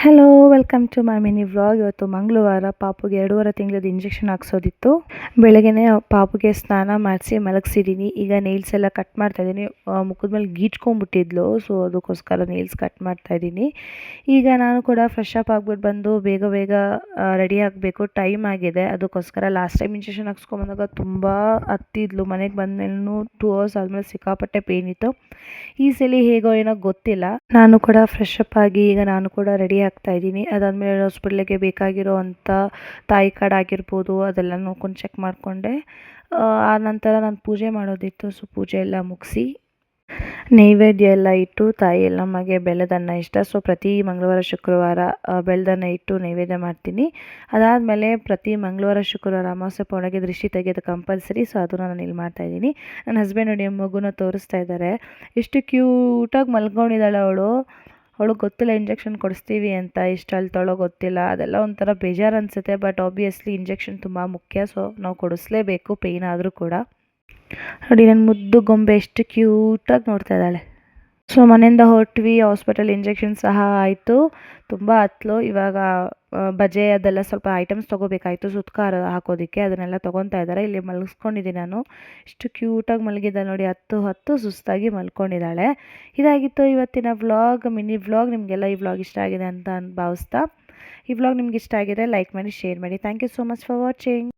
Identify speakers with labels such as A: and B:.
A: Hello welcome to my mini vlog. ಇವತ್ತು ಮಂಗಳವಾರ, ಪಾಪುಗೆ 2.5 ತಿಂಗಳದ್ದು ಇಂಜೆಕ್ಷನ್ ಹಾಕ್ಸೋದಿತ್ತು. ಬೆಳಗ್ಗೆನೇ ಪಾಪುಗೆ ಸ್ನಾನ ಮಾಡಿಸಿ ಮಲಗಿಸಿದ್ದೀನಿ. ಈಗ ನೇಲ್ಸ್ ಎಲ್ಲ ಕಟ್ ಮಾಡ್ತಾಯಿದ್ದೀನಿ. ಮುಖದ ಮೇಲೆ ಗೀಚ್ಕೊಂಡ್ಬಿಟ್ಟಿದ್ಲು, ಸೊ ಅದಕ್ಕೋಸ್ಕರ ನೇಲ್ಸ್ ಕಟ್ ಮಾಡ್ತಾಯಿದ್ದೀನಿ. ಈಗ ನಾನು ಕೂಡ ಫ್ರೆಶ್ ಅಪ್ ಆಗಿಬಿಟ್ಟು ಬಂದು ಬೇಗ ಬೇಗ ರೆಡಿ ಆಗಬೇಕು, ಟೈಮ್ ಆಗಿದೆ. ಅದಕ್ಕೋಸ್ಕರ ಲಾಸ್ಟ್ ಟೈಮ್ ಇಂಜೆಕ್ಷನ್ ಹಾಕ್ಸ್ಕೊಂಬಂದಾಗ ತುಂಬ ಹತ್ತಿದ್ಲು. ಮನೆಗೆ ಬಂದಮೇಲೂ 2 ಅವರ್ಸ್ ಆದಮೇಲೆ ಸಿಕ್ಕಾಪಟ್ಟೆ ಪೇನ್ ಇತ್ತು. ಈ ಸಲ ಹೇಗೋ ಏನೋ ಗೊತ್ತಿಲ್ಲ. ನಾನು ಕೂಡ ಫ್ರೆಶ್ ಅಪ್ ಆಗಿ ಈಗ ನಾನು ಕೂಡ ರೆಡಿ ಆಗ್ತಾ ಇದ್ದೀನಿ. ಅದಾದಮೇಲೆ ಹಾಸ್ಪಿಟ್ಲಿಗೆ ಬೇಕಾಗಿರೋ ಅಂಥ ತಾಯಿ ಕಾರ್ಡ್ ಆಗಿರ್ಬೋದು ಅದೆಲ್ಲ ನೋಡ್ಕೊಂಡು ಚೆಕ್ ಮಾಡಿಕೊಂಡೆ. ಆ ನಂತರ ನಾನು ಪೂಜೆ ಮಾಡೋದಿತ್ತು, ಸೊ ಪೂಜೆ ಎಲ್ಲ ಮುಗಿಸಿ ನೈವೇದ್ಯ ಎಲ್ಲ ಇಟ್ಟು, ತಾಯಿ ಎಲ್ಲಮ್ಮಗೆ ಬೆಲ್ಲದನ್ನ ಇಷ್ಟ, ಸೊ ಪ್ರತಿ ಮಂಗಳವಾರ ಶುಕ್ರವಾರ ಬೆಲ್ಲದನ್ನ ಇಟ್ಟು ನೈವೇದ್ಯ ಮಾಡ್ತೀನಿ. ಅದಾದಮೇಲೆ ಪ್ರತಿ ಮಂಗಳವಾರ ಶುಕ್ರವಾರ ಅಮಾವಾಸ್ಯೆ ಪೌರ್ಣಮಿಗೆ ದೃಷ್ಟಿ ತೆಗೆಯೋದು ಕಂಪಲ್ಸರಿ, ಸೊ ಅದನ್ನು ನಾನು ಇಲ್ಲಿ ಮಾಡ್ತಾಯಿದ್ದೀನಿ. ನನ್ನ ಹಸ್ಬೆಂಡ್ ನೋಡಿ ಮಗುನ ತೋರಿಸ್ತಾ ಇದ್ದಾರೆ. ಎಷ್ಟು ಕ್ಯೂಟಾಗಿ ಮಲ್ಕೊಂಡಿದ್ದಾಳೆ ಅವಳು. ಅವಳಿಗೆ ಗೊತ್ತಿಲ್ಲ ಇಂಜೆಕ್ಷನ್ ಕೊಡಿಸ್ತೀವಿ ಅಂತ, ಎಷ್ಟು ಅಳ್ತಾಳೋ ಗೊತ್ತಿಲ್ಲ. ಅದೆಲ್ಲ ಒಂಥರ ಬೇಜಾರು ಅನಿಸುತ್ತೆ. ಬಟ್ ಆಬ್ವಿಯಸ್ಲಿ ಇಂಜೆಕ್ಷನ್ ತುಂಬ ಮುಖ್ಯ, ಸೊ ನಾವು ಕೊಡಿಸ್ಲೇಬೇಕು, ಪೇಯ್ನ್ ಆದರೂ ಕೂಡ. ನೋಡಿ ನನ್ನ ಮುದ್ದು ಗೊಂಬೆ ಎಷ್ಟು ಕ್ಯೂಟಾಗಿ ನೋಡ್ತಾ ಇದ್ದಾಳೆ. ಸೊ ಮನೆಯಿಂದ ಹೊರಟ್ವಿ, ಹಾಸ್ಪಿಟಲ್ ಇಂಜೆಕ್ಷನ್ ಸಹ ಆಯಿತು. ತುಂಬ ಹತ್ಲು. ಇವಾಗ ಬಜೆ ಅದೆಲ್ಲ ಸ್ವಲ್ಪ ಐಟಮ್ಸ್ ತೊಗೋಬೇಕಾಯಿತು ಸುತ್ಕಾರ ಹಾಕೋದಕ್ಕೆ, ಅದನ್ನೆಲ್ಲ ತೊಗೊತಾ ಇದ್ದಾರೆ. ಇಲ್ಲಿ ಮಲಗಿಸ್ಕೊಂಡಿದ್ದೀನಿ ನಾನು. ಎಷ್ಟು ಕ್ಯೂಟಾಗಿ ಮಲಗಿದ್ದಾಳೆ ನೋಡಿ, ಹತ್ತು ಸುಸ್ತಾಗಿ ಮಲ್ಕೊಂಡಿದ್ದಾಳೆ. ಇದಾಗಿತ್ತು ಇವತ್ತಿನ ವ್ಲಾಗ್, ಮಿನಿ ವ್ಲಾಗ್. ನಿಮಗೆಲ್ಲ ಈ ವ್ಲಾಗ್ ಇಷ್ಟ ಆಗಿದೆ ಅಂತ ಭಾವಿಸ್ತಾ, ಈ ವ್ಲಾಗ್ ನಿಮ್ಗೆ ಇಷ್ಟ ಆಗಿದೆ ಲೈಕ್ ಮಾಡಿ, ಶೇರ್ ಮಾಡಿ. Thank you so much for watching.